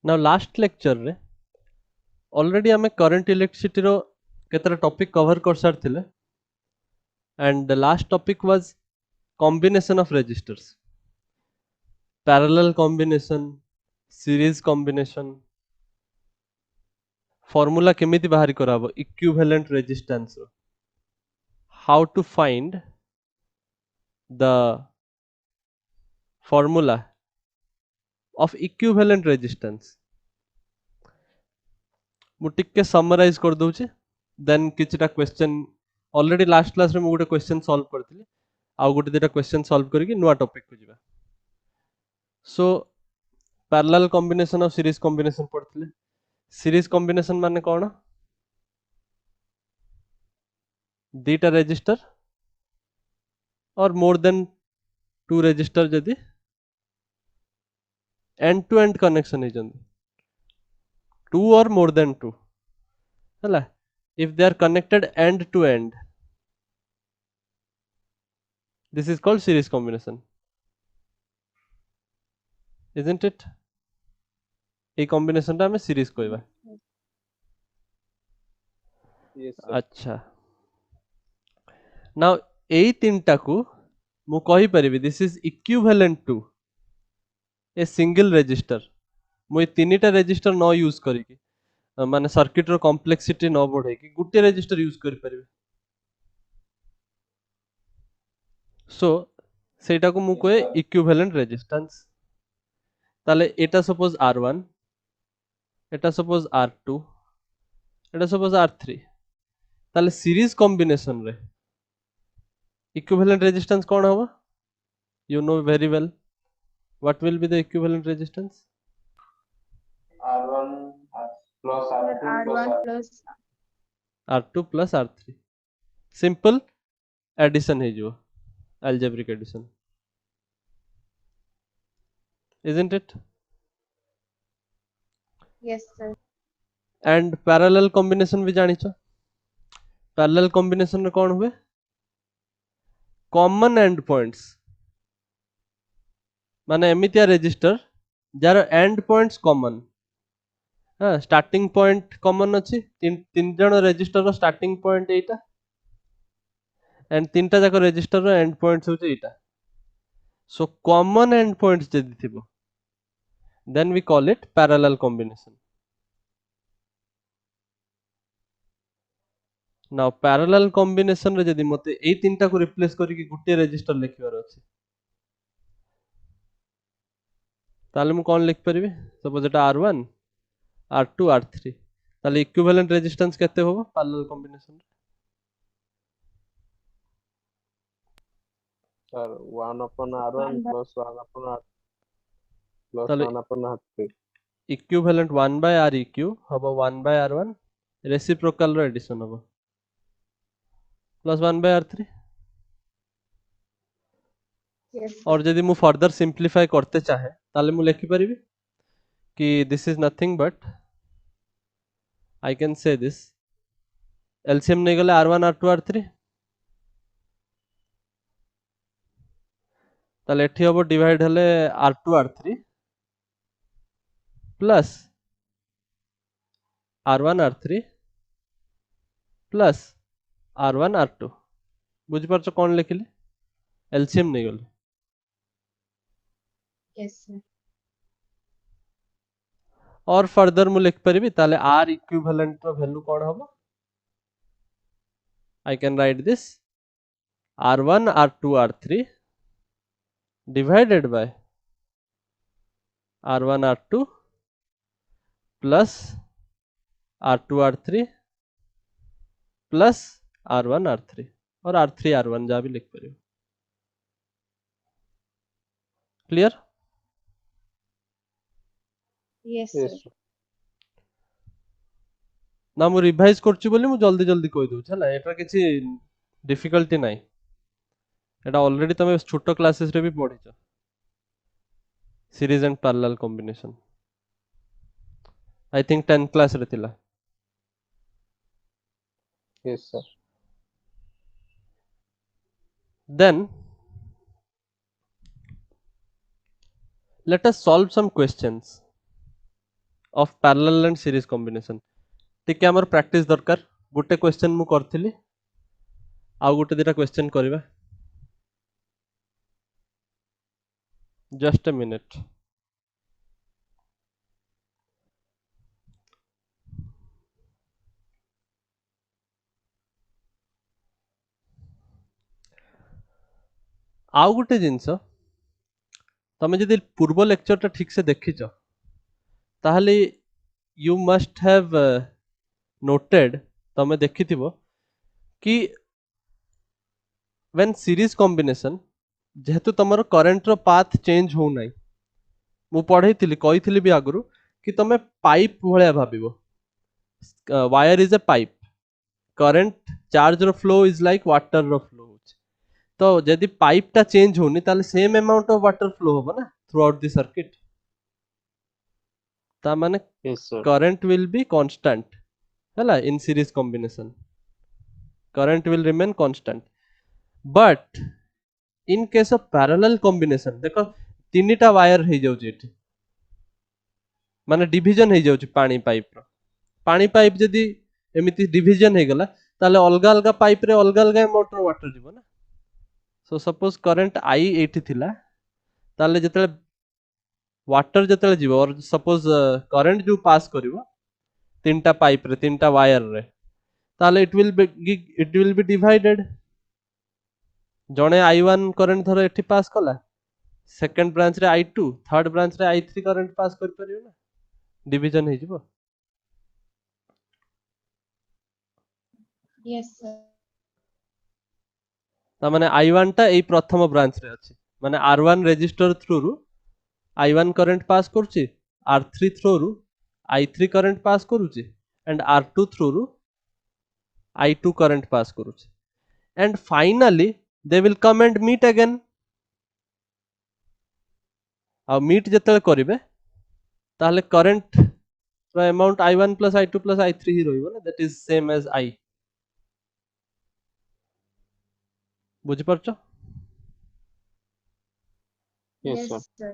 Now last lecture रे already आमे current electricity रो केतरा topic cover कर सारथिले and the last topic was combination of resistors, parallel combination, series combination, formula केमिति बाहरी कराबो equivalent resistance row, how to find the formula of equivalent resistance. मु टिके summarise कर दउची देन किछटा क्वेश्चन ऑलरेडी लास्ट क्लास रे मु गोटे क्वेश्चन सॉल्व करथिली आउ गोटे दिटा क्वेश्चन सॉल्व करके नुवा टॉपिक को जिबा सो पैरेलल कॉम्बिनेशन और सीरीज कॉम्बिनेशन पढ़थिले सीरीज कॉम्बिनेशन माने कोन दीटा रेजिस्टर और मोर देन टू रेजिस्टर जदी एंड टू एंड कनेक्शन हे जंदी टू और मोर देन टू हला if they are connected end to end this is called series combination isn't it ए combination टा हमें series कहबा Yes, sir. अच्छा नाउ एई तीनटा को मु कहि परिबी this is equivalent to a single resistor मु ए तीनटा रेजिस्टर न यूज करिकी माने सर्किट रो कॉम्प्लेक्सिटी न बढ़े कि गुटे रेजिस्टर यूज करि परिबे सो सेटा को मु Yes, कहे sir. इक्विवेलेंट रेजिस्टेंस ताले एटा सपोज R1 एटा सपोज R2 एटा सपोज R3 ताले सीरीज कॉम्बिनेशन रे इक्विवेलेंट रेजिस्टेंस कोन होबो you know very well what will be the equivalent resistance R1 plus R2 plus R1 R3. plus R2 plus R3 simple addition है जो algebraic addition isn't it yes sir and parallel combination भी जानी छो parallel combination रे कौन हुए common end points माने एमितिया रेजिस्टर जार एंड पॉइंट्स कॉमन हाँ स्टार्टिंग पॉइंट कॉमन अच्छी तीन जन रेजिस्टर रो स्टार्टिंग पॉइंट एटा एंड तीनटा जाक रेजिस्टर रो एंड पॉइंट्स होचे एटा सो कॉमन एंड पॉइंट्स जदी थिबो then we call it parallel combination now parallel combination रे जदी मते ए तीनटा को रिप्लेस करिकि गुटे रेजिस्टर लिखिबार अछि ताले मु कोन लिख परिबे सपोज एटा R1 R2 R3 ताले इक्विवेलेंट रेजिस्टेंस केते होबो parallel combination Sir, 1 upon R1 plus 1 upon R plus ताले 1 upon R3. Equivalent 1 by Req होबो 1 by R1 रेसिप्रोकल रो एडिशन होबो प्लस 1 by R3 yes और जदी मु फर्दर सिंपलीफाई करते चाहे ताले मु लिखि परिबे कि this is nothing but I can say this LCM नहीं गले R1 R2 R3 ताले एठी होबो डिवाइड हले R2 R3 plus R1 R3 plus R1 R2 बुझ परछ कोन लिखिले एलसीएम नहीं गले yes sir और फर्दर मु लिख परिबी ताले R इक्विवेलेंट रो वैल्यू कोन होबो I can write this R1 R2 R3 divided by R1 R2 plus R2 R3 plus R1 R3 और R3 R1 जा भी लिख परिबो clear yes Yes, sir sir. ना मु रिवाइज करछि बोली मु जल्दी जल्दी कहि दउ छला एटा किछि डिफिकल्टी नाही एटा ऑलरेडी तमे छोटो क्लासेस रे भी पढिछ series and parallel combination I think 10th class रे थिला Yes, sir. then let us solve some questions of parallel and series combination. टिके हमर प्रैक्टिस दरकार. गोटे क्वेश्चन मु करथिली, आउ गोटे दिटा क्वेश्चन करबा. Just a minute. आउ गोटे जिनस तमे जदि पूर्व लेक्चर टा ठीक से देखिଛ ताहले यू मस्ट हैव नोटेड, तमे देखिथिबो कि व्हेन सीरीज कॉम्बिनेशन जेहेतु तमरो करंट रो पाथ चेंज हो नाही, मु पढैथिली कहिथिली भी आगुरु कि तमे पाइप भलिया भाबिबो. Wire is a pipe, current charge रो फ्लो इज लाइक वाटर रो फ्लो. तो यदि पाइप टा चेंज होनी ताले same amount of water flow होबो ना थ्रू आउट द सर्किट. ता माने Yes, sir. current will be constant हैला in series combination. Current will remain constant. But in case of parallel combination देखो तीनटा वायर हे जाउची एठी, माने डिवीजन हे जाउची पानी पाइप रो. पानी पाइप जदी एमिति डिवीजन हे गला ताले अलगा अलगा पाइप रे अलगा अलगा अमाउंट रो वाटर जीवो ना. सो सपोज करंट आई एठी थिला ताले जतले वाटर जतले जीवो और सपोज करंट जो पास करिवो तीनटा पाइप रे तीनटा वायर रे ताले इट विल बी डिवाइडेड. जणे i1 करंट धर एठी पास कला, सेकंड ब्रांच रे i2, थर्ड ब्रांच रे i3 करंट पास कर परियो ना, डिवीजन हे जीवो. Yes, sir. ता माने i1 टा एई प्रथम ब्रांच रे अछि, माने r1 रजिस्टर थ्रू रु i1 करंट पास करूची, r3 थ्रू रु i3 करंट पास करूची एंड r2 थ्रू रु i2 करंट पास करूची. And finally they will come and meet again. आ मीट जतले करिवे ताले करंट रो amount i1 plus i2 plus i3 ही रहइबो ना, that is same as i. बुझि परछो? Yes, Yes, sir. sir.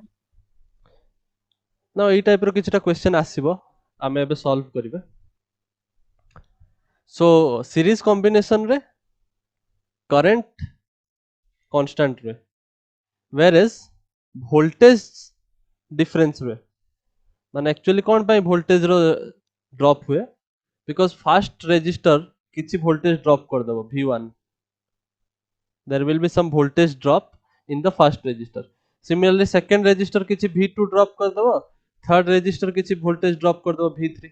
ना एई टाइप रो किछटा क्वेश्चन आसीबो, आमे एबे सॉल्व करिवे. सो सीरीज कॉम्बिनेशन रे करंट कांस्टेंट रे, whereas voltage difference रे. माने एक्चुअली कोन पय वोल्टेज रो ड्रॉप हुए, बिकॉज़ फर्स्ट रजिस्टर किछि वोल्टेज ड्रॉप कर देबो V1, there will be some voltage drop in the first register. Similarly second register किछि V2 ड्रॉप कर देबो, थर्ड रजिस्टर किछि वोल्टेज ड्रॉप कर देबो V3.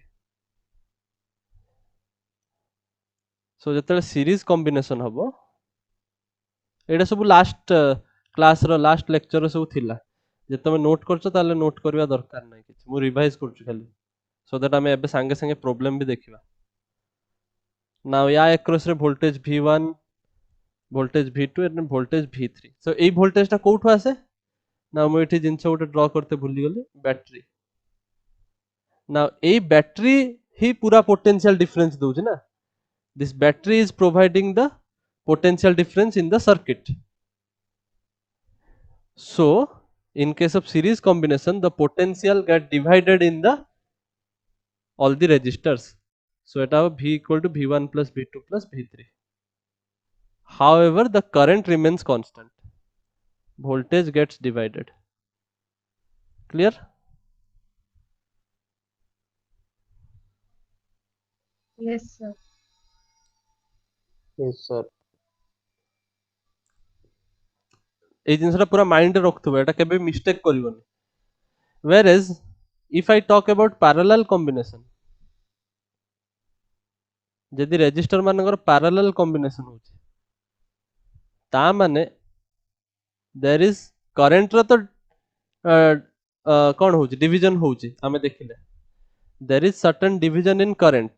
सो जतले सीरीज कॉम्बिनेशन हबो, एडा सब लास्ट क्लास रो लास्ट लेक्चर रो सब थिला. जे तमे नोट करछो ताले नोट करबा दरकार नै किछि, मु रिवाइज करछु खाली सो दैट हमें एबे संगे संगे प्रॉब्लम भी देखिबा. नाउ या एक्रॉस रे voltage V1, voltage V2 end voltage V3. सो एई वोल्टेज ता कोठु आसे ना, मु एठी जिंस उठे ड्रॉ करते भूली गली, बैटरी. नाउ एई बैटरी ही पूरा पोटेंशियल डिफरेंस दोछ ना. This battery is providing the potential difference in the circuit. So in case of series combination the potential get divided in the all the registers. So eta V equal to V1 plus V2 plus V3. However the current remains constant, voltage gets divided. Clear? Yes, sir. Yes, sir. এই জিনিসটা পুরো মাইন্ডে রাখতে হবে, এটা কেবে mistake করিবনি. Whereas if I talk about parallel combination, যদি রেজিস্टर मानकर parallel combination होची ता माने देयर इज करंट रो तो कोन होची डिवीजन होची, हमें देखिले there is certain division in current.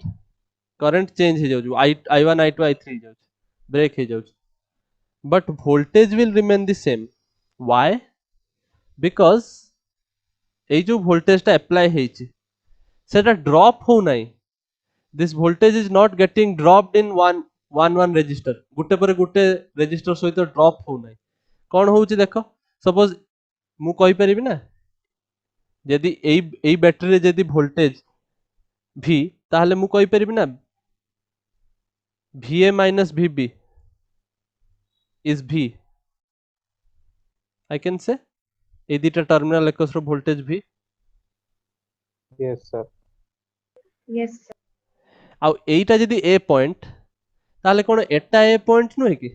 Current change हो जाउची, i1 i2 i3 हो जाउची, ब्रेक हो जाउची, but voltage will remain the same. Why? Because এই जो वोल्टेजटा अप्लाई हेची सेटा ड्रॉप हो नाही. This voltage is not getting dropped in one resistor, गुटे पर गुटे रजिस्टर सहित ड्रॉप हो नाही. कोन होची देखो, सपोज मु कहि परिबि ना जदि एई बैटरी रे जदि वोल्टेज V ताहले मु कहि परिबि ना VA minus VB is V. I can say এই দুইটা টার্মিনাল একসর voltage V Yes, sir. Yes, sir. ଆଉ এইটা যদি A পয়েন্ট তাহলে কোন এটা A পয়েন্ট নয় কি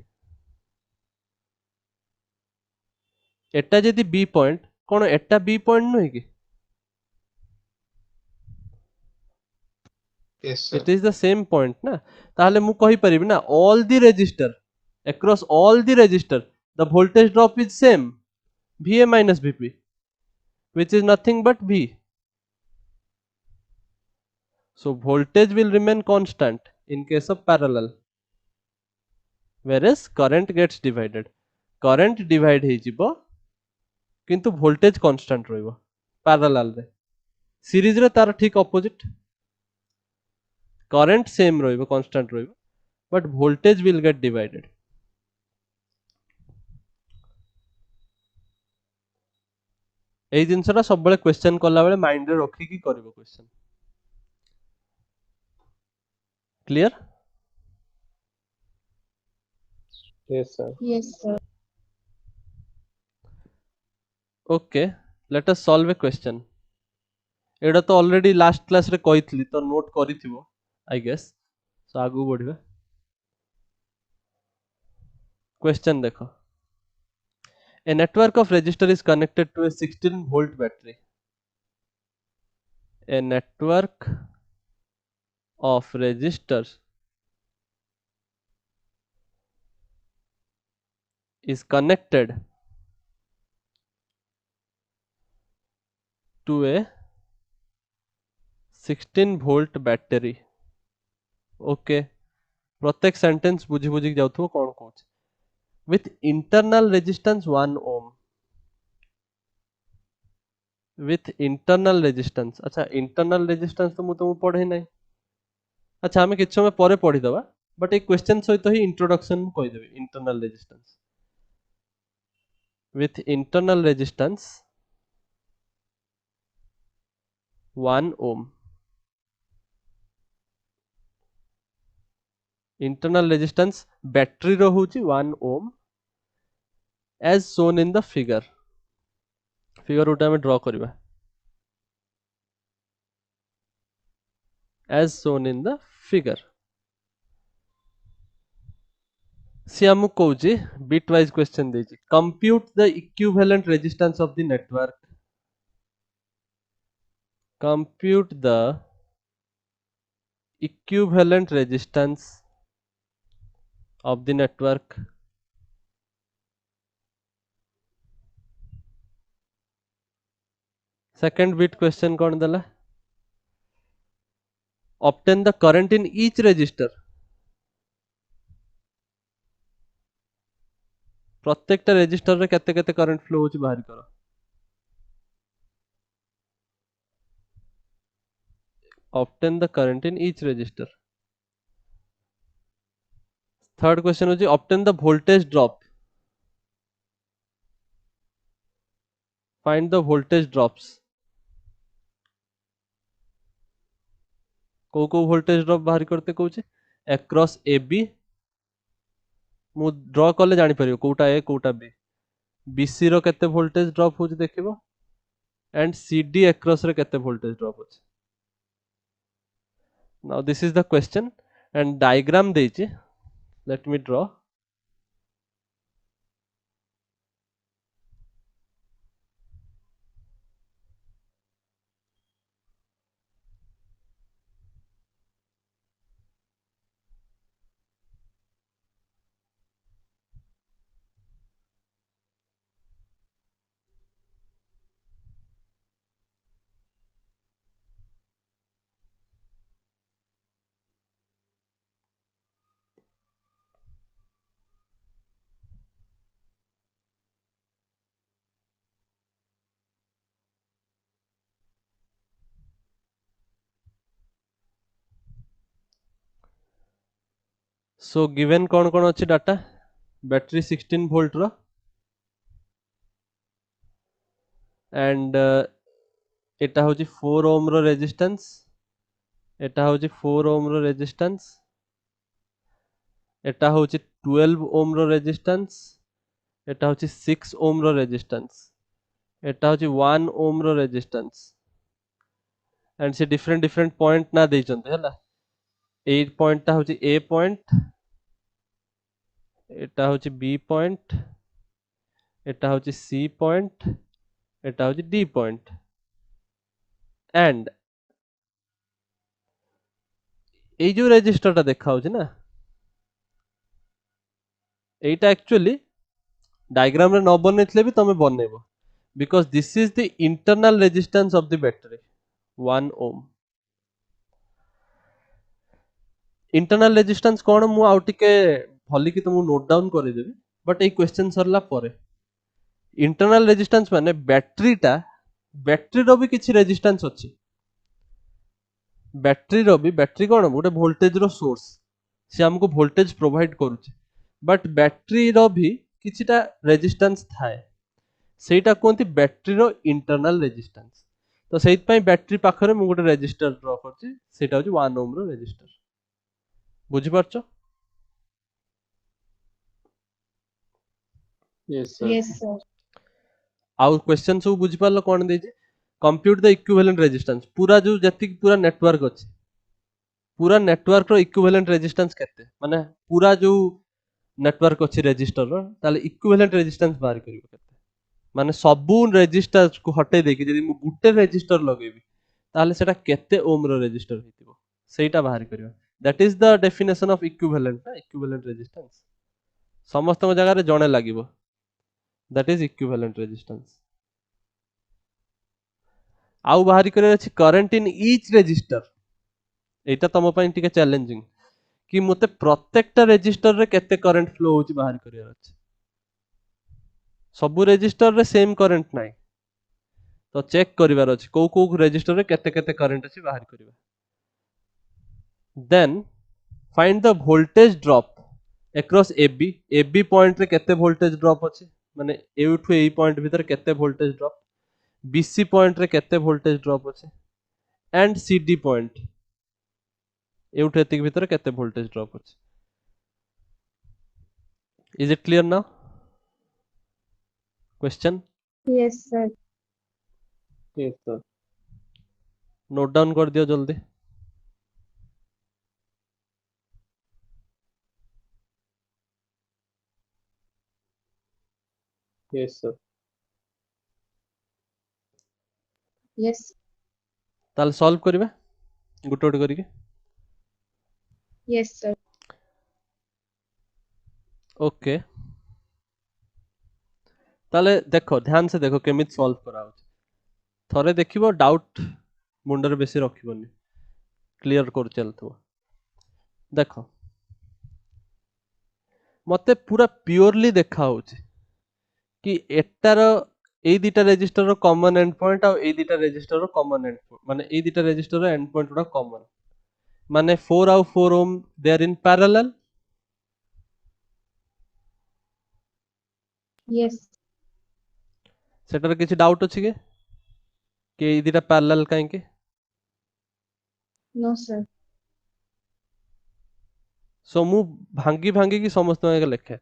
এটা যদি B পয়েন্ট কোন এটা B পয়েন্ট নয় কি Yes, sir. it is the same point না তাহলে মু কহি পারিবি না all the resistor across all the resistor the voltage drop is same VA minus VP which is nothing but V. So voltage will remain constant in case of parallel whereas current gets divided. Current divide ହେଇଯିବ କିନ୍ତୁ voltage constant ରହିବ parallel ରେ series ରେ तार ठीक opposite current same ରହିବ constant ରହିବ but voltage will get divided. এই ଜିନିଷଟା ସବୁବେଳେ question କଲା ବେଳେ mind ରେ ରଖିକି କରିବ question. Clear? Yes, sir. Yes, sir. Okay, let us solve a question. एटा तो ऑलरेडी लास्ट क्लास रे कहितली तो नोट करिथिबो आई गेस. सो आगु बढ़िबा. क्वेश्चन देखो. A network of resistor is connected to a 16 volt battery. A network of resistors is connected to a 16 volt battery. Okay. प्रत्येक sentence बुझी बुझी जाउथो कोन coach with internal resistance 1 ohm. with internal resistance. अच्छा internal resistance तो मु तुम पढ़े नहीं. अच्छा हमें किछ समय परे पढ़ी दबा बट ए क्वेश्चन सहित ही इंट्रोडक्शन कहि देबे internal resistance. with internal resistance 1 ohm. Internal resistance battery रो होची 1 ohm as shown in the figure. Figure उटा में ड्रॉ करिबा as shown in the figure. सी हमु कहूची बिट वाइज क्वेश्चन देची compute the equivalent resistance of the network. Compute the equivalent resistance of the network. Second bit question कौन दला obtain the current in each resistor. प्रत्येकटा resistor रे केते केते करंट फ्लो होची बाहर करो. obtain the current in each resistor. Third question होची obtain the voltage drop. Find the voltage drops. को voltage drop बाहर करते कहूची across AB मु ड्रॉ कले जानि परियो Kota A Kota B. BC रो केते वोल्टेज ड्रॉप होची देखिबो एंड CD across रे केते वोल्टेज ड्रॉप होची. Now this is the question and diagram देची. Let me draw. So given कौन कौन अच्छी डाटा बैटरी 16 वोल्ट रो and एटा होची 4 ओम रो रेजिस्टेंस, एटा होची 4 ओम रो रेजिस्टेंस, एटा होची 12 ओम रो रेजिस्टेंस, एटा होची 6 ओम रो रेजिस्टेंस, एटा होची 1 ओम रो रेजिस्टेंस एंड से डिफरेंट डिफरेंट पॉइंट ना देइचंते हला। ए पॉइंट टा होची ए पॉइंट, एटा होची बी पॉइंट, एटा होची सी पॉइंट, एटा होची डी पॉइंट एंड এই जो রেজিস্টারটা দেখা হচ্ছে না এইটা एक्चुअली डायग्राम रे न बनेइतले भी तमे बनेबो because this is the internal resistance of the battery 1 ohm. Internal resistance कोन मु आउ टिके भली कि तुम नोट डाउन करि देबी बट ए क्वेश्चन सरला परे। इंटरनल रेजिस्टेंस माने बैटरी रो भी किछि रेजिस्टेंस अछि, बैटरी कोन गोटे वोल्टेज रो सोर्स से हमको वोल्टेज प्रोवाइड करूचे बट बैटरी रो भी किछिटा रेजिस्टेंस थाए सेटा कोंती बैटरी रो इंटरनल रेजिस्टेंस। तो सेइत पई बैटरी पाखरे मु गोटे रेजिस्टर ड्रा करछि सेटा होची 1 ओम रो रेजिस्टर। बुझि पारछो? Yes, sir. Yes, sir. आउ क्वेश्चन सब बुझि पारलो कोन देछि कंप्यूट द इक्विवेलेंट रेजिस्टेंस पूरा जो जति पूरा नेटवर्क अछि पूरा नेटवर्क रो इक्विवेलेंट रेजिस्टेंस केते माने पूरा जो नेटवर्क अछि रेजिस्टर रो ताले इक्विवेलेंट रेजिस्टेंस बाहर करिवो केते माने सबु रेजिस्टर को हटे देखि जदि मु गुटे रेजिस्टर लगेबी ताले सेटा केते ओम रो रेजिस्टर हितिबो सेटा बाहर करिवो। That is the definition of equivalent ना इक्विवेलेंट रेजिस्टेंस समस्त जगह रे जणे लागिवो दैट इज इक्विवेलेंट रेजिस्टेंस। आउ बाहर करे अछि करंट इन ईच रेजिस्टर एटा तम पई टिके चैलेंजिंग कि मते प्रत्येकटा रेजिस्टर रे केते करंट फ्लो होची बाहर करियर अछि। सबु रेजिस्टर रे सेम करंट नाही तो चेक करिवार अछि को को रेजिस्टर रे केते केते करंट अछि बाहर करिवा। Then find the voltage drop across AB point रे केते वोल्टेज ड्रॉप अछि माने ए टू ए पॉइंट भीतर केते वोल्टेज ड्रॉप, बीसी पॉइंट रे केते वोल्टेज ड्रॉप अछि एंड सीडी पॉइंट एउठ एतिक भीतर केते वोल्टेज ड्रॉप अछि। Is it clear now question? Yes, sir. Yes, sir. Note down कर दियो जल्दी। Yes, sir. Yes. ताल सॉल्व करिवे गुटे गुटे करिके। Yes, sir. ओके ताले देखो ध्यान से देखो केमित सॉल्व करा होची थरे देखिबो डाउट मुंडर बेसी रखिबोनी क्लियर कर चलथबो। देखो मते पूरा प्योरली देखा होची कि एटार ए दिटा रेजिस्टर रो कॉमन एंड पॉइंट और ए दिटा रेजिस्टर रो कॉमन एंड पॉइंट माने ए दिटा रेजिस्टर रो एंड पॉइंट गुडा कॉमन माने 4 और 4 ohm they are in parallel. Yes. सेटर किछि डाउट अछि के ए दिटा पैरेलल काहे के? No, sir. सो मु भांगी भांगी की समस्त में लिखे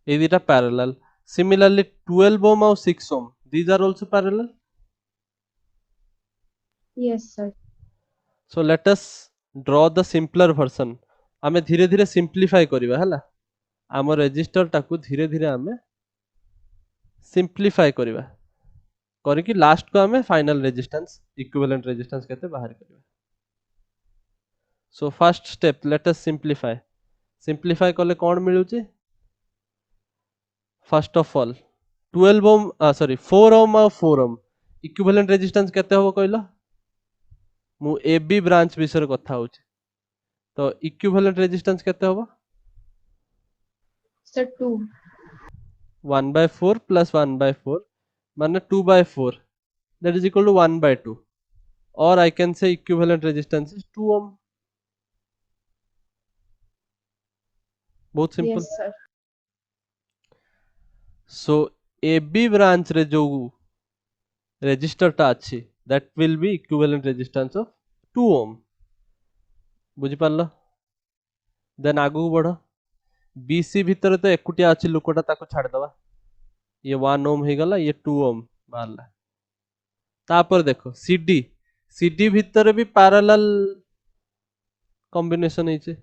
ए दिटा पैरेलल। सिमिलरली 12 ohm और 6 ohm these are also parallel. Yes, sir. So let us draw the simpler version. आमे धीरे धीरे सिंप्लीफाई करिवा हला आम रेजिस्टर टाकू धीरे धीरे आमे सिंप्लीफाई करिवा करिकि लास्ट को आमे फाइनल रेजिस्टेंस इक्विवेलेंट रेजिस्टेंस केते बाहर करिवा। So first step let us simplify कले कोन मिलुची first of all 12 ohm 4 ohm और 4 ohm इक्विवेलेंट रेजिस्टेंस केते हो कहलो मु एबी ब्रांच विषय कथा होची तो इक्विवेलेंट रेजिस्टेंस केते होबो Sir, 2. 1/4 plus 1/4 माने 2/4 that is equal to 1/2 or I can say equivalent resistance is 2 ohm। बहुत simple. Yes, sir. So AB branch रे जो रेजिस्टर टा अछि that will be equivalent resistance of 2 ohm बुझी पारलो देन आगु बढ़ BC भितर तो एकुटिया अछि लोकटा ताको छाड़ दवा ये 1 ओम हे गला ये 2 ओम बाहरला तापर देखो CD भितर भी पैरेलल कॉम्बिनेशन हेचे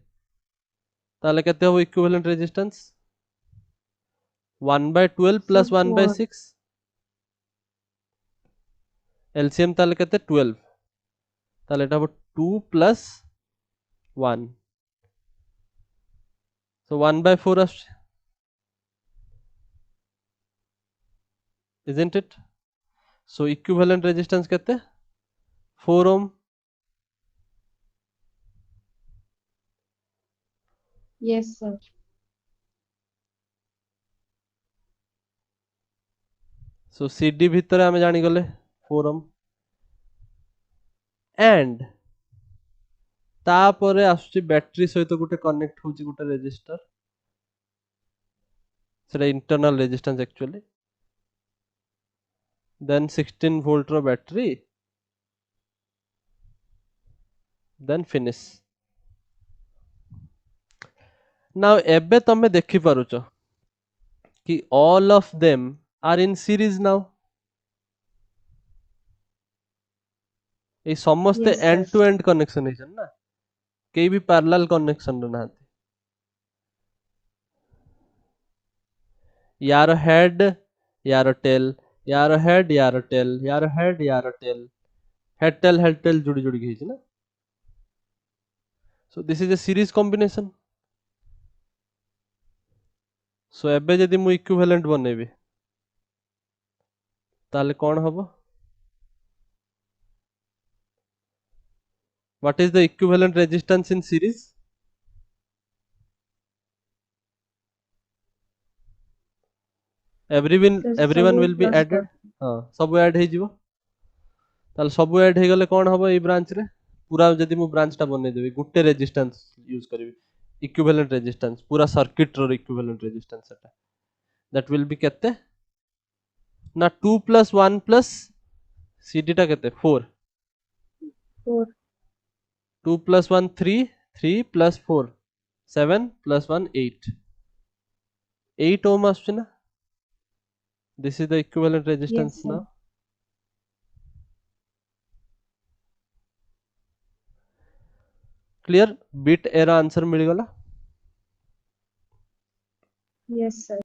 ताले केते हो इक्विवेलेंट रेजिस्टेंस 1/12 प्लस 1/6 एलसीएम ताले केते 12 ताले एटा 2 प्लस 1 so 1/4 आछे isn't it so equivalent resistance केते 4 ohm Yes, sir. so CD भितर आमे जानि गले 4 ohm and तापरे आसुची बैटरी सहित गोटे कनेक्ट होची गोटे रेजिस्टर सेटा internal resistance actually then 16 volt रो बैटरी then finish now एबे तमे देखि पारुच कि all of them are in series now ए समस्ते Yes, sir. end to end connection हेछन ना केही भी पैरेलल कनेक्शन रहनांती यार हेड यार टेल यार हेड यार टेल यार हेड यार टेल हेड टेल जुड़ी जुड़ी गई ना so this is a series combination so एबे जदि मु इक्विवेलेंट बनेबी ताले कोन हबो what is the equivalent resistance in series everyone ସବୁ will be plus added सब ऐड हे जीवो ताले सब ऐड हे गले कोन हबो ए ब्रांच रे पूरा जदि मु ब्रांच टा बने देबी गुटे रेजिस्टेंस यूज करबी इक्विवेलेंट रेजिस्टेंस पूरा सर्किट रो इक्विवेलेंट रेजिस्टेंस सेटा that will be केते ना 2 plus 1 plus CD टा केते 4 four. 2 plus 1 3 plus 4 7 plus 1 8 ohm आछे ना this is the equivalent resistance Yes, sir. now clear bit error answer मिल गला Yes, sir.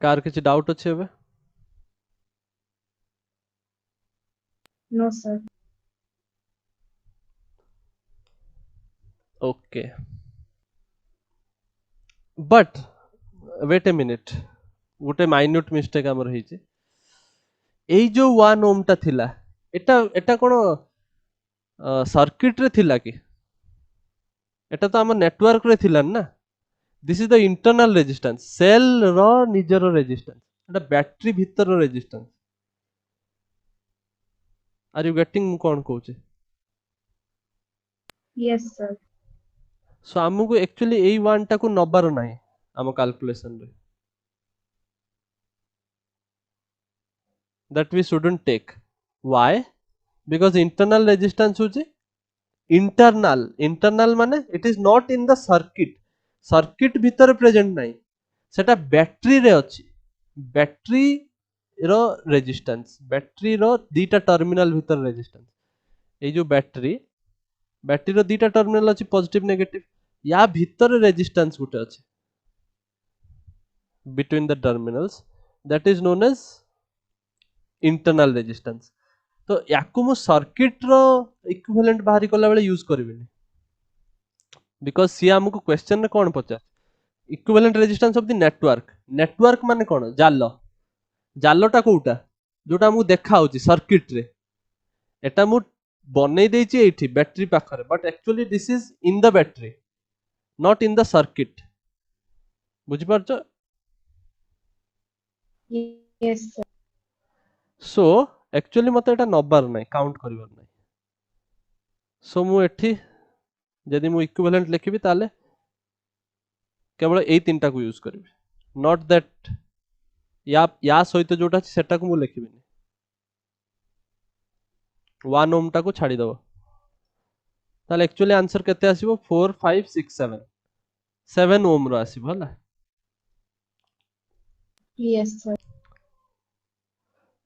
कार किछि डाउट अछि एबे No, sir. okay but wait a minute गोटे minute mistake हमर हेछि एई जो 1 ओम टा थिला एटा एटा कोन सर्किट रे थिला कि एटा तो हमर नेटवर्क रे थिला ना this is the internal resistance cell रो निजर रेजिस्टेंस एटा बैटरी भीतर रो रेजिस्टेंस आर यू गेटिंग मु कोन कहूचे Yes, sir. सो हमकु एक्चुअली एई 1 टा को नबार नाही हम कैलकुलेशन रे that we shouldn't take why because internal resistance होची internal माने it is not in the circuit भीतर प्रेजेंट नाही सेटा बैटरी रे अछि बैटरी रो रेजिस्टेंस बैटरी रो दीटा टर्मिनल भीतर रेजिस्टेंस ए जो बैटरी रो दीटा टर्मिनल अछि पॉजिटिव नेगेटिव या भीतर रेजिस्टेंस गुटे अछि between the terminals that is known as internal resistance तो याकु मु सर्किट रो इक्विवेलेंट बाहरी कला बेले यूज करबिनी बिकॉज़ सी हमकु क्वेश्चन रे कोन पचा equivalent resistance of the network माने कोन जालोटा कोउटा जोटा मु देखा होची सर्किट रे एटा मु बनै देछि एठी बैटरी पाखरे but actually this is in the battery not in the circuit बुझि परछो Yes, sir. सो एक्चुअली मते एटा नबार नै काउंट करिवर नै सो मु एठी जदि मु इक्विवेलेंट लिखिबि ताले केवल एई तीनटा को यूज करिबि, नॉट दैट या सहित जोटा अछि सेटा को मु लिखिबिनि, 1 ओम टा को छाडी दबो ताले एक्चुअली आंसर केते आसीबो 4 5 6 7 7 ओम रो आसीबो हला Yes, sir.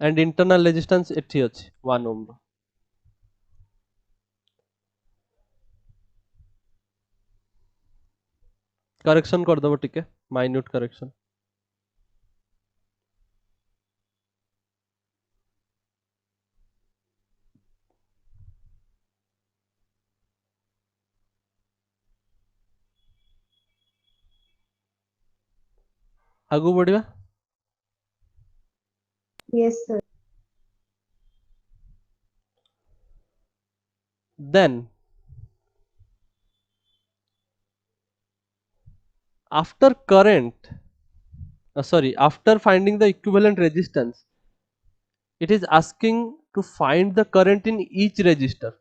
And internal resistance एठी अछि 1 ओम रो। करेक्शन कर दबो टिके, माइन्यूट करेक्शन। आगु बढ़िया। Yes, sir. Then after after finding the equivalent resistance, it is asking to find the current in each register.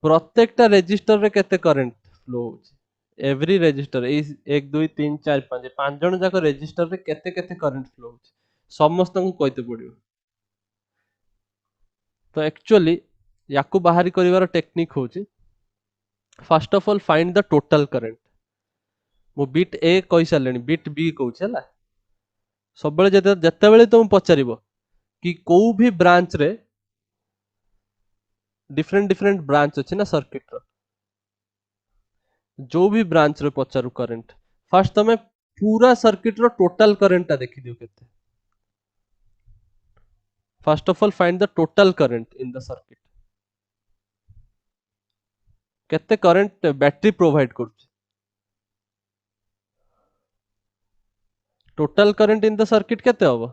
प्रत्येकटा रेजिस्टर रे केते करंट फ्लो होची, एवरी रेजिस्टर ए 1 2 3 4 5 पांच जण जाक रेजिस्टर रे केते केते करंट फ्लो होची समस्त को कहते पड़ियो। तो एक्चुअली याकू बाहरी करिवार टेक्निक होची, first of all find the total current. मु बिट ए कहि सारलेनी, बिट बी कहूची हला। सब बेले जेतेबेले तुम पचारिबो कि कोउ भी ब्रांच रे डिफरेंट डिफरेंट ब्रांच अछि ना सर्किट रो, जो भी ब्रांच रे पचारु करंट, फर्स्ट तमे पूरा सर्किट रो टोटल करंट ता देखि दियो केते। First of all find the total current in the circuit, केते करंट बैटरी प्रोवाइड करूची। Total current in the circuit केते होबो,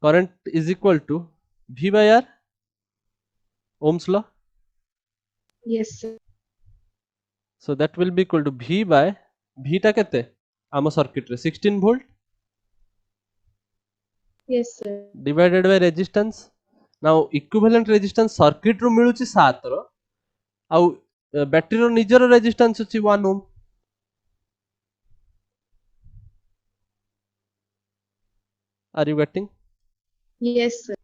current is equal to V by R, Ohm's law. Yes, sir. So that will be equal to V by V टा केते आम circuit रे 16 volt Yes, sir. divided by resistance. Now equivalent resistance circuit रो मिलुची 7 रो, आउ battery रो निजर रेजिस्टेंस अछि 1 ohm. Are you getting? Yes, sir.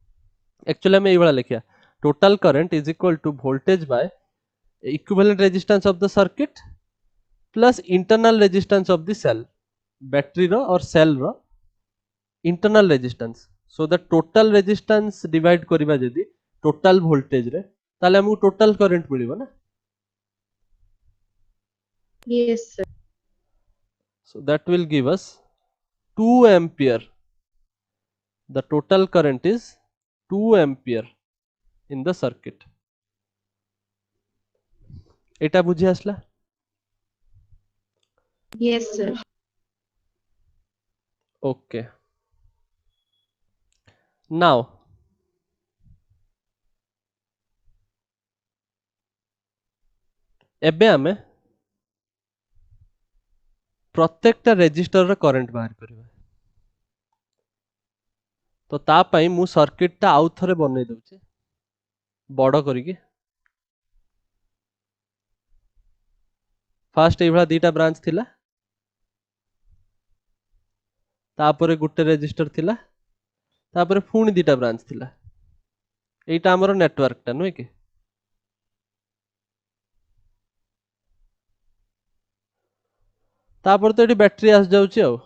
Actually में एइबला लिखिया, total current is equal to voltage by equivalent resistance of the circuit plus internal resistance of the cell, battery रो और सेल रो internal resistance. So the total resistance divide करिबा जदी total voltage रे ताले हमहु टोटल करंट मिलिबो ना। Yes, sir. So that will give us 2 ampere. The total current is 2 ampere in the circuit. एटा बुझी आसला? Yes, sir. Okay. Now एबे आमे प्रत्येकटा रेजिस्टर रे करंट बाहर करबा। तो ता पई मु सर्किट टा आउ थरे बनै दउची बड़ करिके। फर्स्ट एइभला दीटा ब्रांच थिला, तापरे गुटे रेजिस्टर थिला, तापरे फुणी दीटा ब्रांच थिला। एइटा हमर नेटवर्क टा नुहे कि। तापर तो एटी बैटरी आस जाउची आउ।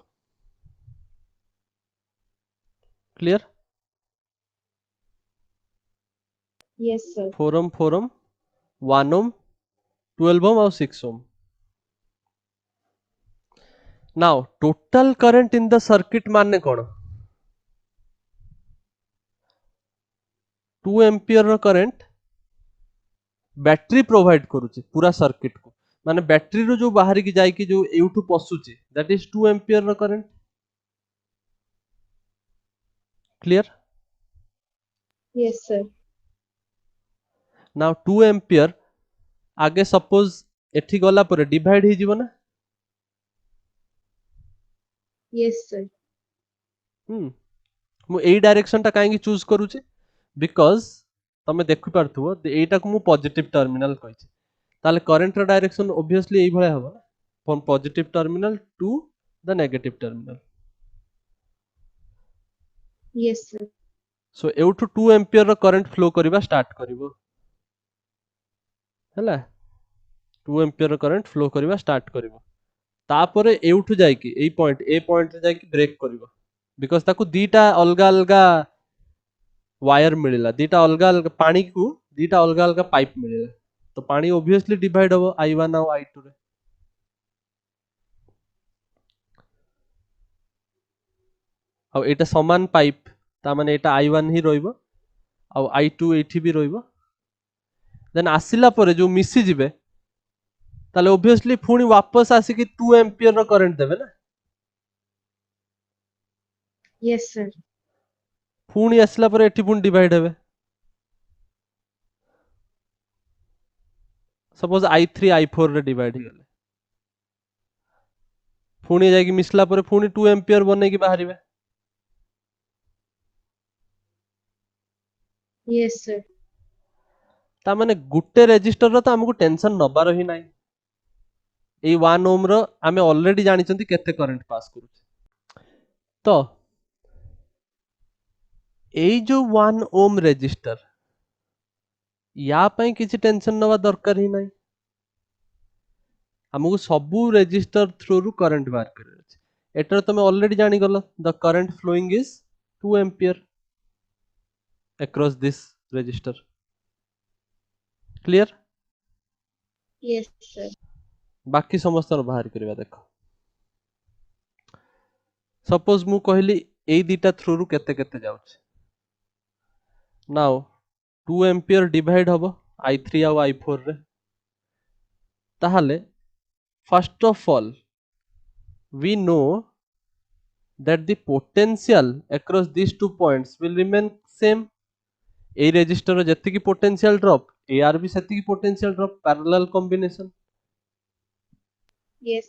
Clear? Yes, sir. 4 ohm 4 ohm 1 ohm 12 ohm और 6 ohm. Now total current in the circuit माने कोन, 2 एम्पियर रो करंट बैटरी प्रोवाइड करूची पूरा सर्किट को, माने बैटरी रो जो बाहर की जाई कि जो एउठू पसुची दैट इज 2 एम्पियर रो current. Clear? Yes, sir. Now 2 ampere आगे सपोज एठी गला पर डिवाइड ही जीवो ना। Yes, sir. मु एई डायरेक्शन टा काहे की चूज करूची, बिकॉज़ तमे देखि पारथुओ एटा को मु पॉजिटिव टर्मिनल कहिछि, ताले करंट रो डायरेक्शन ऑब्वियसली एई भले हबो ना from positive terminal to the negative terminal Yes, sir. So एउठु 2 एम्पियर रो करंट फ्लो करबा स्टार्ट करबो हैला 2 एम्पियर रो करंट फ्लो करबा स्टार्ट करबो तापरे एउठु जाय कि ए पॉइंट रे जाय कि ब्रेक करबो बिकॉज़ ताकू दीटा अलगा अलगा वायर मिलिला दीटा अलगा अलगा पानी को दीटा अलगा अलगा पाइप मिलिला तो पानी ऑब्वियसली डिवाइड हबो I1 और I2 रे आ एटा समान पाइप ता माने एटा I1 ही रहइबो आ I2 एठी भी रहइबो देन आसिला परे जो मिसी जिवे ताले ऑब्वियसली पुनी वापस आसी कि 2 एम्पियर रो करंट देबे ना Yes, sir. पुनी आसिला परे एठी पुनी डिवाइड हेबे सपोज I3 I4 रे डिवाइड हे गेले पुनी जाय कि मिसला परे पुनी 2 एम्पियर बने कि बाहरिबे Yes, sir. ता माने गुटे रेजिस्टर रो त हमकु टेंशन नबार ही नाही ए 1 ओम रो आमे ऑलरेडी जानि चंती केते करंट पास करू तो एई जो 1 ओम रेजिस्टर या पई किछि टेंशन नवा दरकार ही नाही हमकु सबु रेजिस्टर थ्रू रु करंट बाहर करे अछि एटर तमे ऑलरेडी जानि गलो the current following is 2 ampere across this register clear Yes, sir. बाकी समस्त बाहर करबा देखो सपोज मु कहली एई दीटा थ्रू रु केते केते जाउछ नाउ 2 एम्पियर डिवाइड हबो I3 और I4 रे ताहाले first of all we know that the potential across these 2 points will remain same ए रेजिस्टर रो जति की पोटेंशियल ड्रॉप एआर भी सेति की potential drop parallel combination Yes.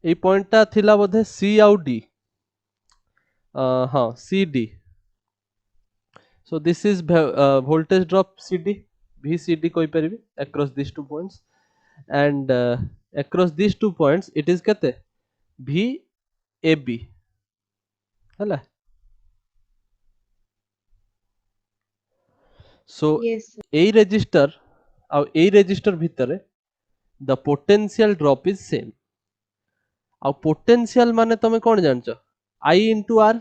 ए पॉइंट ता थिला बोधे सी आउ डी हां C D so this is voltage drop CD VCD कोइ परबी across this 2 points and across this 2 points it is केते VAB हला सो Yes, sir. ए रेजिस्टर आ ए रेजिस्टर भितरे the potential drop is same आ पोटेंशियल माने तमे कोन जानचो I into R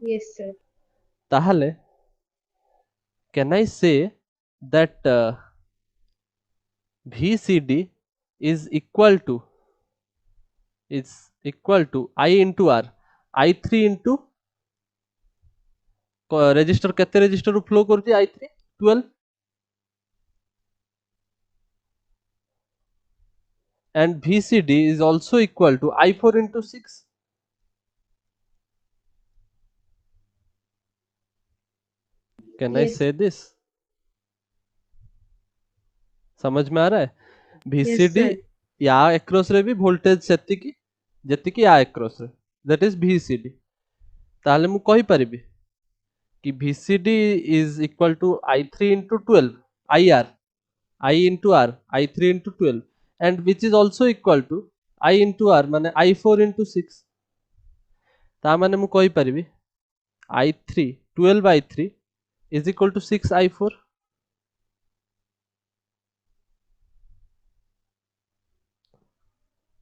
Yes, sir. ताहले can I say that VCD is equal to I into R I3 into resistor केते रेजिस्टर फ्लो करछि I3 12 and VCD is also equal to I4 into 6 can I Yes. say this समझ में आ रहा है VCD sir. या across रे भी voltage सेति की जति की या अक्रॉस रे दैट इज VCD ताले मु कहि परिबी कि VCD is equal to I3 into 12 IR I into R I3 into 12 and which is also equal to I into R माने I4 into 6 ता माने मु कहि परिबी I3 12 I3 is equal to 6 I4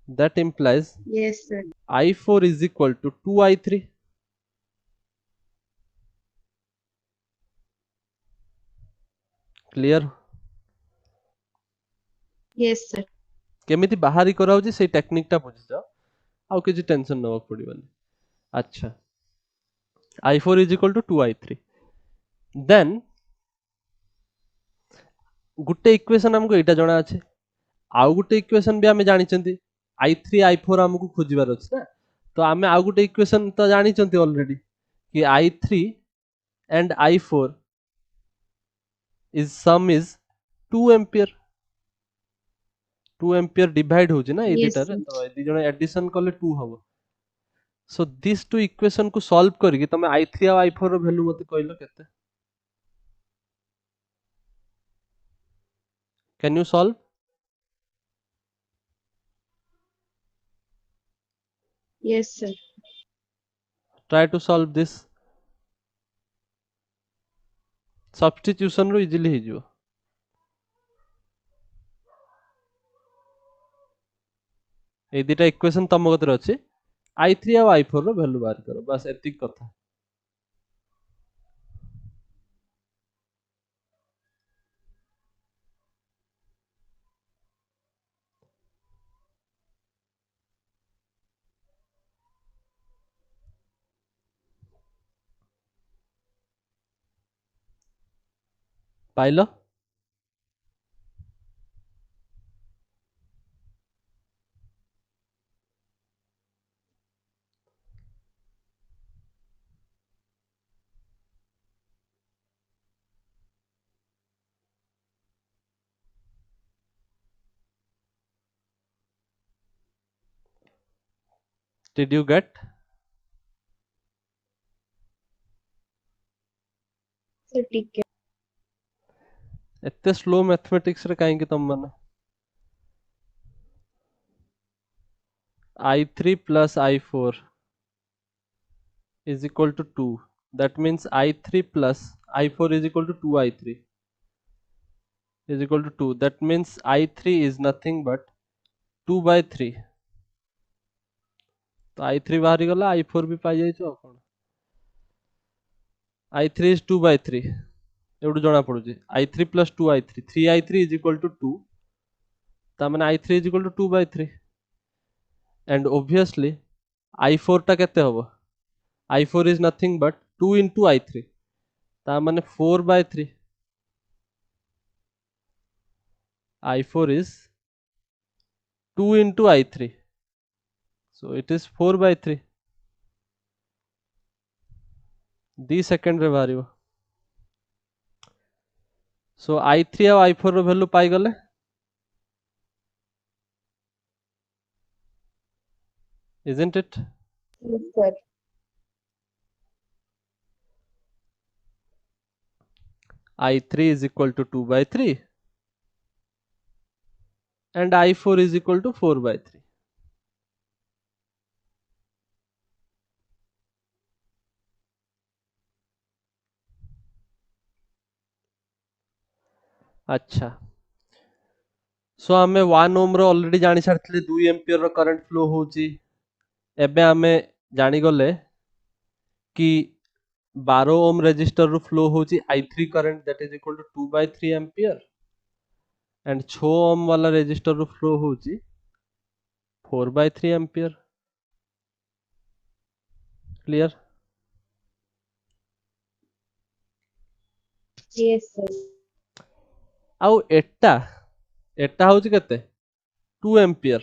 that implies Yes, sir. I4 is equal to 2 I3 clear Yes, sir. केमिति बाहरी कराउची से technique टा बुझि जाओ आउ किछि टेंशन नवा पड़िबनी अच्छा I4 is equal to 2 I3 then Gute equation हमको एटा जणा अछि आउ गुटे इक्वेशन भी हमें जानि चंती I3 I4 हमको खोजिबार अछि ना तो हमें आउ गुटे इक्वेशन तो जानि चंती ऑलरेडी कि I3 and I4 is sum is 2 ampere 2 ampere divide होची ना ए Yes, दिटा रे sir. तो ए दि जण एडिशन करले 2 हबो सो दिस टू इक्वेशन को सॉल्व करके तमे I3 और I4 रो वैल्यू मते कहलो केते Can you solve? Yes, sir. Try to solve this. Substitution ରୁ easily ହେଇଯିବ. এই দুইটা ইকুয়েশন ତମ କତିରେ ଅଛି. i3 ଆଉ i4 ର ଭ୍ୟାଲୁ ବାହାର କର. ବାସ୍ ଏତିକି କଥା. ପାଇଲ? Did you get? Sir, ठीक है. ଏତେ ସ୍ଲୋ ମ୍ୟାଥମେଟିକ୍ସ ରେ କାହିଁକି ତମ ମାନେ? i3 plus i4 is equal to 2. That means i3 plus i4 is equal to 2i3 is equal to 2. That means i3 is nothing but 2 by 3. तो i3 बाहरी गला, i4 भी पाई जाइछो आ कोन. i3 is 2 by 3. एवडू जणा पडुची. i3 plus 2i3, 3i3 is equal to 2. ता माने i3 is equal to 2 by 3. And obviously i4 टा केते हबो? i4 is nothing but 2 into i3. ता माने 4 by 3. i4 is 2 into i3. So it is 4 by 3. The second रे बाहरिबो. So i3 और i4 रो value pi गले. Isn't it? Yes, sir. i3 is equal to 2 by 3 and i4 is equal to 4 by 3. अच्छा. सो आमे 1 ओम रो already जानि सारथिले 2 ampere रो current flow होउची. एबे आमे जानि गले कि 12 ओम रेजिस्टर रो फ्लो होउची i3 current that is equal to 2 by 3 ampere and 6 ohm वाला रेजिस्टर रो फ्लो होउची 4 by 3 ampere. Clear? Yes, sir. आउ एटा एटा होउची केते 2 एम्पियर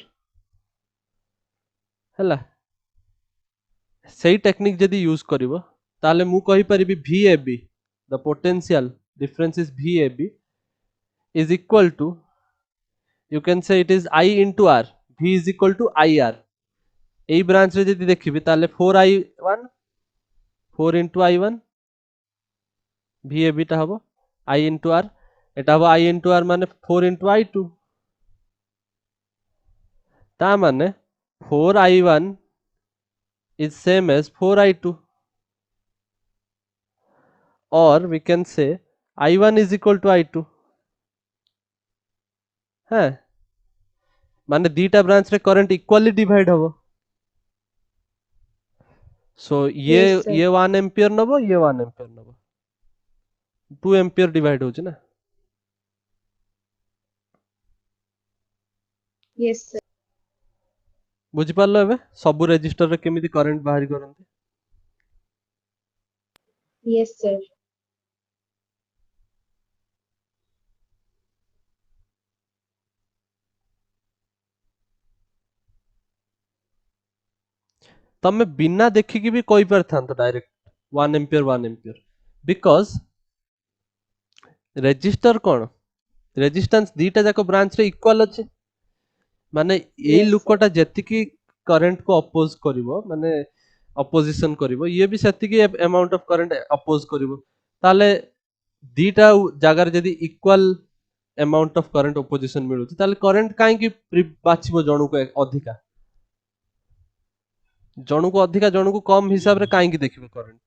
हला. सेही टेक्निक जदी यूज करिवो ताले मु कहि परिबी VAB the potential difference is VAB is equal to, you can say it is I into R. V is equal to IR. এই ব্রাঞ্চ রে যদি দেখিবি তাহলে 4i1 4 into i1 VAB টা হবো I into R. এটা হবো I into R মানে 4 into i2. তা মানে 4i1 is same as 4i2, or we can say i1 is equal to i2. হ্যাঁ, মানে দুইটা ব্রাঞ্চ রে কারেন্ট ইকুয়ালি ডিভাইড হবো. सो ये Yes, sir. ये 1 एम्पियर नबो, ये 1 एम्पियर नबो. 2 एम्पियर डिवाइड होची ना. Yes, sir. बुझि पारलो एबे सब रेजिस्टर रे केमिति करंट बाहर करंती. Yes, sir. तमे बिना देखि कि भी कोइ पर थांतो direct 1 ampere 1 ampere, because resistor कोन रेजिस्टेंस दीटा जाको ब्रांच रे इक्वल अछि. माने एई Yes, sir. लुकटा जेतिकी करंट को अपोज करिवो माने अपोजिशन करिवो, ये भी सेतिकी अमाउंट ऑफ करंट अपोज करिवो. ताले दीटा जागार जदी equal amount of current opposition मिलुछि ताले करंट काहे कि बाछिबो जणु को अधिका जणु को अधिका जणु को कम हिसाब रे काहे कि देखिबो करंट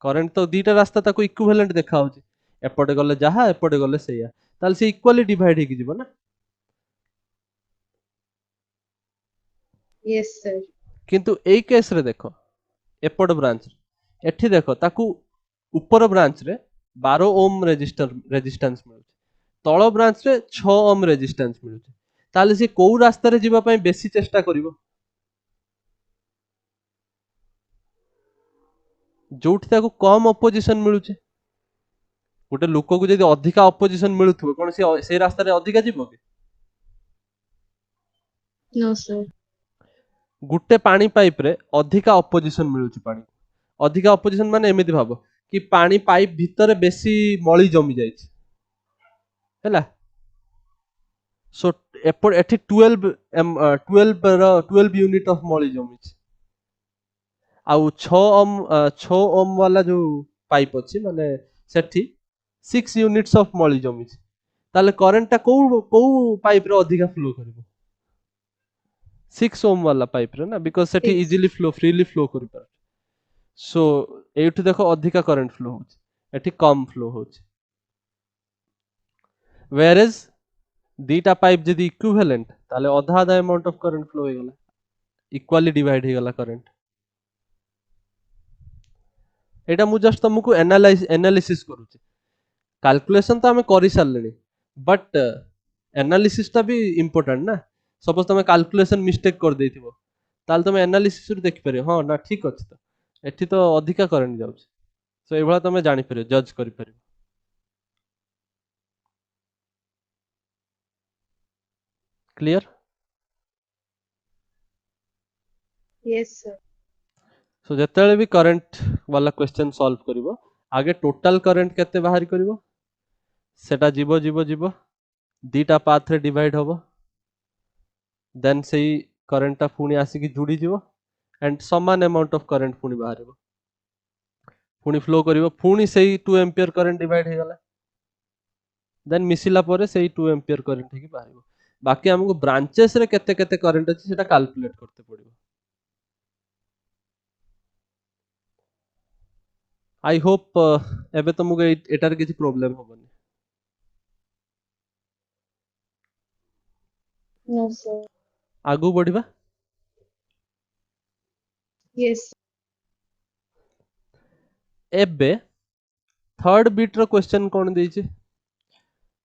करंट तो दीटा रास्ता ताको इक्विवेलेंट देखा होछि एपटे गले जहा एपटे गले सेया ताले से इक्वली डिवाइड हे कि जीवो ना Yes, sir. किंतु एई केस रे देखो एपट ब्रांच एठी देखो ताकू ऊपर ब्रांच रे 12 ओम रेजिस्टेंस मिलुछि तळ ब्रांच रे 6 ओम रेजिस्टेंस मिलुछि ताले से कोउ रास्ता रे जीवा पई बेसी चेष्टा करिवो जोठी ताकू कम ऑपोजिशन मिलुछि गोटे लोक को जदि अधिका ऑपोजिशन मिलुथबो कोन से रास्ता रे अधिका जीवो कि No, sir. गुटे पानी पाइप रे अधिका ऑपोजिशन मिलुछि पानी अधिका ऑपोजिशन माने एमिति भाबो कि पानी पाइप भितर बेसी मळी जमी जाइछि हैला सो एपर एठी 12 यूनिट ऑफ मळी जमी आउ 6 ओम वाला जो पाइप अछि माने सेठी 6 यूनिट्स ऑफ मळी जमी ताले करंट ता को पाइप रे अधिका फ्लो करबो 6 ओम वाला पाइप रे ना because Sethi Six. Easily flow freely flow करि पार सो एठी देखो अधिका करंट फ्लो होछि एठी कम फ्लो होछि whereas दीटा पाइप जदि इक्विवेलेंट ताले आधा आधा अमाउंट ऑफ करंट फ्लो हो गला इक्वली डिवाइड हो गला करंट एटा मु जस्ट तुमको एनालिसिस करूची कैलकुलेशन तो हमें करि सारलेनी बट एनालिसिस ता भी इंपोर्टेंट ना सपोज तुम कैलकुलेशन मिस्टेक कर देथिबो ताल तुम एनालिसिस रे देखि परियो हां ना ठीक अछि तो एठी तो अधिका करंट जाउछ सो एभला तुम जानि परियो जज करि परियो क्लियर Yes, sir. सो जेतेले भी करंट वाला क्वेश्चन सॉल्व करिवो आगे टोटल करंट केते बाहर करिवो सेटा जीवो जीवो जीवो दीटा पाथ रे डिवाइड होबो देन सेई करंट ता पुनी आसी कि जुडी जीवो एंड समान अमाउंट ऑफ करंट पुनी बाहरबो पुनी फ्लो करिवो पुनी सेई 2 एंपियर करंट डिवाइड हे गला देन मिसिला परे सेई 2 एंपियर करंट हे कि बाहरबो बाकी हमको ब्रांचेस रे केते केते करंट अछि सेटा कैलकुलेट करते पड़िबो आई होप एबे तुमको एटार किछि प्रॉब्लम होबनी No, sir. आगु बढ़िबा Yes. एबे थर्ड बीट रो क्वेश्चन कोन देछि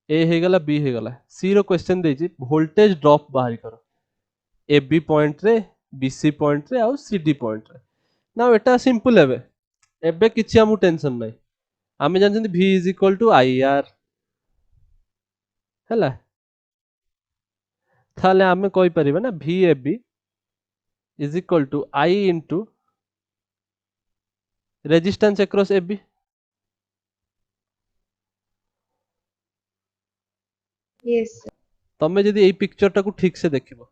ए हे गला बी हे गला सी रो क्वेश्चन देछि वोल्टेज ड्रॉप बाहर करो ए बी पॉइंट रे बी सी पॉइंट रे और सी डी पॉइंट रे ना एटा सिंपल हेबे एबे किछि हमु टेंशन नै आमे जानछन v is equal to I R हैला थाले आमे कोइ परिबा ना v A B is equal to I into resistance across A B Yes, sir. तमे जदी एई पिक्चर टाकू ठीक से देखिबो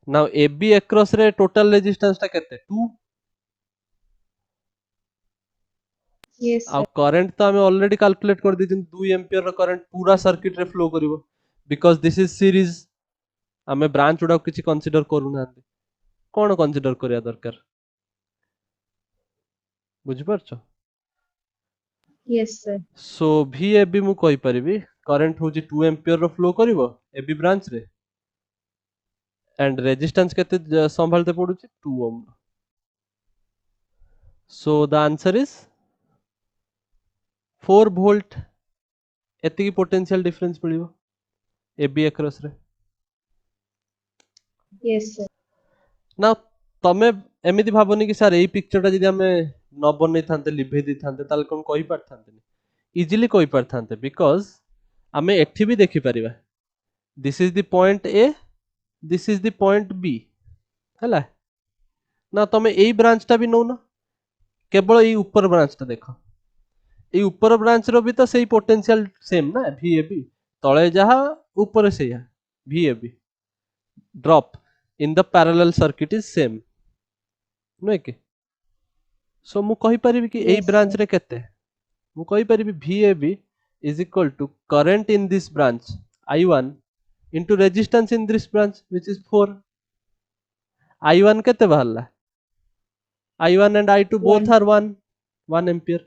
नाउ ए बी अक्रॉस रे टोटल रेजिस्टेंस ता केते 2 Yes, आ sir. करंट तो हमें ऑलरेडी कैलकुलेट कर दी 2 एंपियर रो करंट पूरा सर्किट रे फ्लो करिवो बिकॉज़ दिस इज सीरीज हमें ब्रांच उडा किछि कंसीडर करू ना कोन कंसीडर करिया दरकार बुझि परछो Yes, sir. So v A B मु कहि परिबी करंट होजी 2 एंपियर रो फ्लो करिवो ए बी ब्रांच रे एंड रेजिस्टेंस केते संभालते पडुची 2 ohm so the answer is 4 volt एति की पोटेंशियल डिफरेंस मिलिवो ए बी अक्रॉस रे Yes, sir. ना तमे एमिति भाबनी कि सर एई पिक्चर ता जदी हमें न बनै थांते लिभे दी थांते ताल कोन कहि पारथांते इजीली कहि पारथांते बिकॉज़ हमें एठी भी देखि परिबा this is the point A this is the point B हैला ना तमे एई ब्रांच ता भी नो ना केवल एई ऊपर ब्रांच ता देखो एई ऊपर ब्रांच रो भी तो सेही पोटेंशियल सेम ना वी ए बी तळे जहा ऊपर सेया V A B drop in the parallel circuit is same no के सो मु कहि परिबी कि एई Yes, ब्रांच sir. रे केते मु कहि परिबी V A B is equal to current in this branch I1 into resistance in this branch which is 4. I1 केते बाहरला? I1 and I2 both 1. are 1 ampere.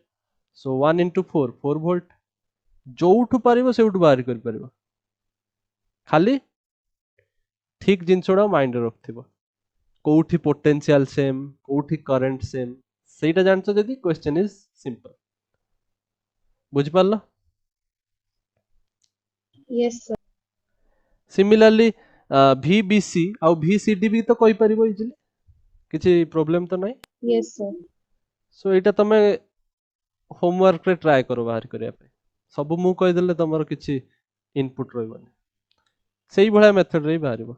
So 1 into 4 volt. जोठु पारिबो सेउठु बाहर कर पारिबो. खाली ठीक जिनसोडा माइंड रखथिबो. कोठी पोटेंशियल सेम, कोठी current same, सेटा जानछो जदी question is simple. बुझि पारलो? Yes, sir. सिमिलरली VBC आउ VCD भी तो कहि परिबो इजिली. किछि प्रॉब्लम तो नाही. Yes, sir. सो एटा तमे होमवर्क रे ट्राई करो बाहर करिया पे. सब मु कहि देले तमरो किछि इनपुट रहबनी. सेही भळा मेथड रे बाहरिबो.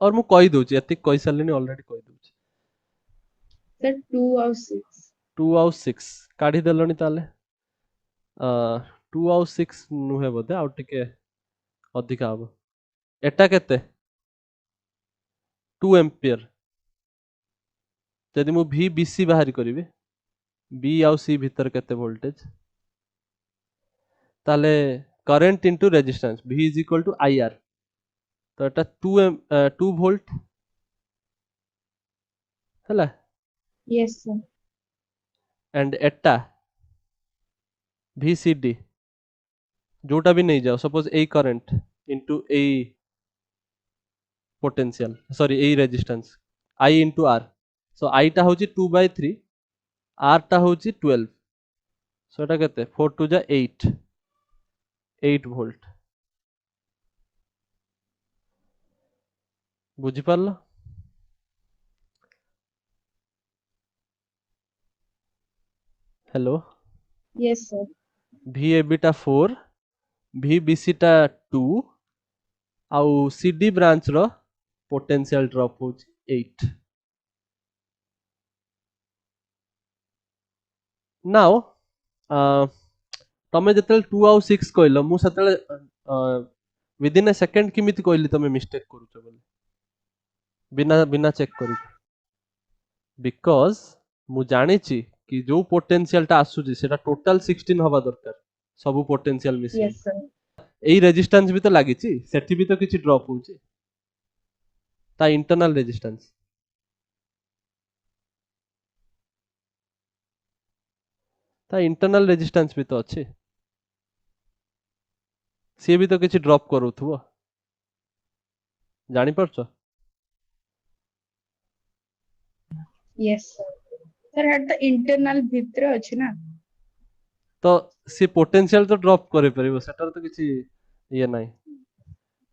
और मु कहि दोछि एति कहि सारलिनी ऑलरेडी कहि दोछि. Sir, 2 और 6. 2 आउ 6 काढी देलनी ताले. 2 आउ 6 नुहे बोधे आउ टिके अधिका हबो. एटा केते 2 एम्पियर. जदि मु VBC बाहर करिवे B आउ C भीतर केते वोल्टेज ताले current into resistance V is equal to IR. तो एटा 2 वोल्ट हला. Yes, sir. एंड एटा VCD जोटा भी नहीं जाओ suppose a current into a potential sorry a resistance I into R. So I टा होची 2/3 R टा होची 12. सो एटा केते 4 टू जा 8 वोल्ट. बुझि पारलो? हेलो. Yes, sir. VAB टा 4 VBC टा 2 आउ CD ब्रांच रो पोटेंशियल ड्रॉप होची 8. नाउ तमे जतले 2 आउ 6 कहलो मु सतले विद इन अ सेकंड किमिति कहली तमे मिस्टेक करूछ बोली बिना बिना चेक करी. बिकॉज मु जानि छि कि जो पोटेंशियल टा आसु छि सेटा टोटल 16 हवा दरकार सब पोटेंशियल मिसी. Yes, sir. एई रेजिस्टेंस भी तो लागि छि सेठी भी तो किछि ड्रॉप होछि ता इंटरनल रेजिस्टेंस. ता इंटरनल रेजिस्टेंस भी तो अछि सी भी तो किछि ड्रॉप करूथबो. जानि परछो? Yes, sir. Sir, at the internal भितर अछि ना. तो सी पोटेंशियल तो ड्रॉप करे परिबो सेटर तो किछि ये नाही.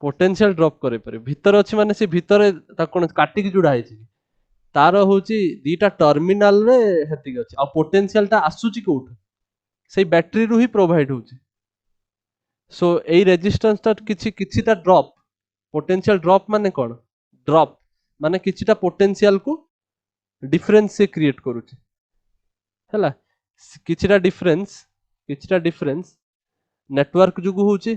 पोटेंशियल ड्रॉप करे परिबो भीतर अछि माने सी भीतर ता कोन काटी की जुडा हैछि तार होची दीटा टर्मिनल रे हेतिक अछि आ पोटेंशियल टा आसुची कोठ सेई बैटरी रु ही प्रोवाइड होची. सो एई रेजिस्टेंस ता किछि किछि ता ड्रॉप पोटेंशियल ड्रॉप माने कोन ड्रॉप माने किछि ता पोटेंशियल को डिफरेंस से क्रिएट करूची हला. किछि ता डिफरेंस नेटवर्क जुगु होची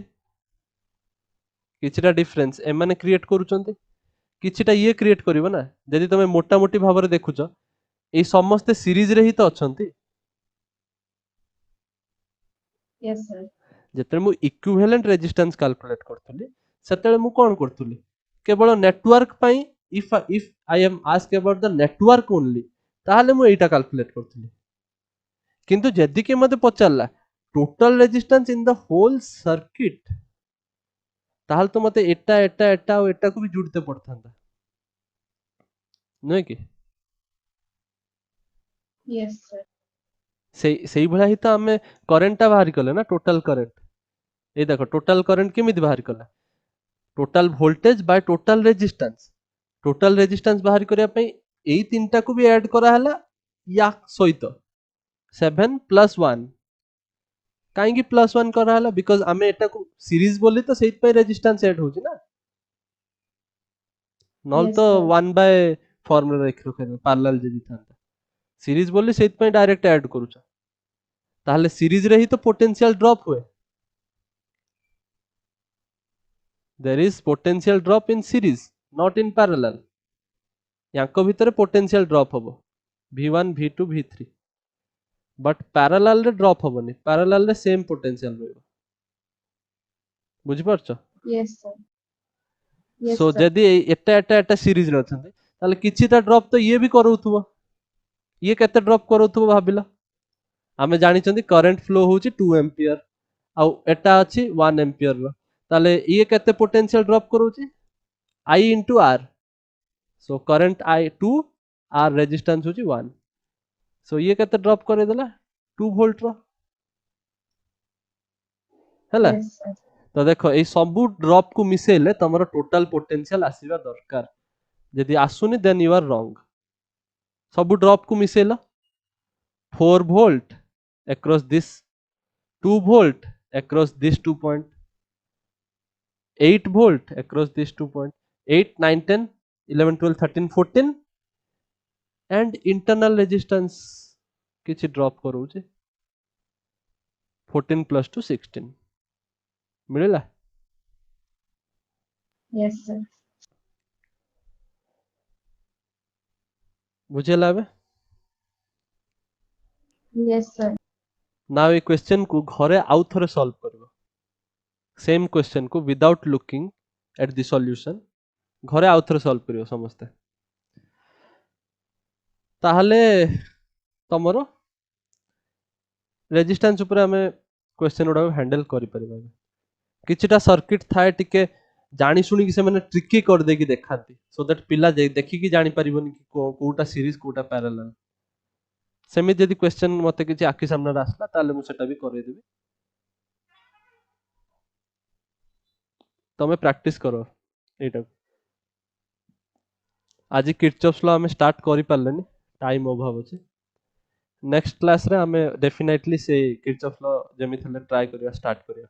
किछि ता डिफरेंस ए माने क्रिएट करूचंती किछिटा ये क्रिएट करिवो ना. जदि तमे मोटा मोटी भाବରେ देखुछ ए समस्त सीरीज रे ही तो अछंती. Yes, sir. जेते मु इक्विवेलेंट रेजिस्टेंस कैलकुलेट करथुली सेतेले मु कोन करथुली केवल नेटवर्क पई if I am ask about the network only ताहाले मु एटा कैलकुलेट करथुली. किंतु जदि के मते पचारला total resistance in the whole circuit ताहाल तो मते एटा एटा एटा और एटा को भी जुड़ते पड़थांता नय कि. Yes, sir. सेही भला ही तो हमें करंट ता बाहर कले ना टोटल करंट. ए देखो टोटल करंट केमिति बाहर कला total voltage by total resistance. Total resistance बाहर करिया पई एई तीनटा को भी ऐड करा हला या सहित 7 + 1 काहे कि +1 करा हला बिकॉज़ हमें एटा को सीरीज बोली तो सेहि पे रेजिस्टेंस ऐड होची ना नॉल Yes, तो sir. 1/4 फॉर्मूला रख रखे पैरेलल जदी थांता सीरीज बोली सेहि पे डायरेक्ट ऐड करूचा ताहले सीरीज रे ही तो पोटेंशियल ड्रॉप हुए. There is potential drop in series not in parallel. यांको भीतर पोटेंशियल ड्रॉप हबो V1 V2 V3 but parallel रे ड्रॉप हबनी पैरेलल रे सेम पोटेंशियल रहइबो बुझि परछ Yes, sir. Yes, सो sir. जदि एटा सीरीज रे अछंती ताले किछिटा ड्रॉप तो ये भी करउथबो ये केते ड्रॉप करउथबो भाबिला आमे जानिचंदी करंट फ्लो होची 2 एम्पियर आ एटा अछि 1 एम्पियर रो ताले ये केते पोटेंशियल ड्रॉप करूची I into R so current I 2 R resistance होची 1 सो ये केते ड्रॉप करे देला 2 वोल्ट रो हैला Yes, sir. तो देखो ए सबु ड्रॉप को मिसेले तमरो टोटल पोटेंशियल आसीबा दरकार यदि आसुनी देन यू आर रॉन्ग सबु ड्रॉप को micellar 4 volt across this 2 volt across this 2 point 8 volt across this 2 point 8 9 10 11 12 13 14 and internal resistance किछि ड्रॉप करूचे 14 plus 2 16 मिलला Yes, sir. बुझेला बे Yes, sir. नाउ ए क्वेश्चन को घरे आउ थरे सॉल्व करबो सेम क्वेश्चन को without looking at the solution घरे आउ थरे सॉल्व करियो समस्ते ताहले तमरो रेजिस्टेंस ऊपर हमें क्वेश्चन उडा हैंडल करि परिबा किछिटा सर्किट थाए टिके जानी सुनी कि से माने ट्रिकी कर दे कि देखाती सो दैट पिला देखि कि जानी परिबोनी कि कोउटा सीरीज कोउटा पैरेलल सेमी जदि क्वेश्चन मते किछि आखि सामने आसला ताले मु सेटा भी करे देबी तमे प्रैक्टिस करो एटा आज किरचॉफ्स लॉ हमें स्टार्ट करि पारलेनी टाइम अभाव अछि नेक्स्ट क्लास रे हमें डेफिनेटली से किरचॉफ्स लॉ जेमी थले ट्राई करिया स्टार्ट करिया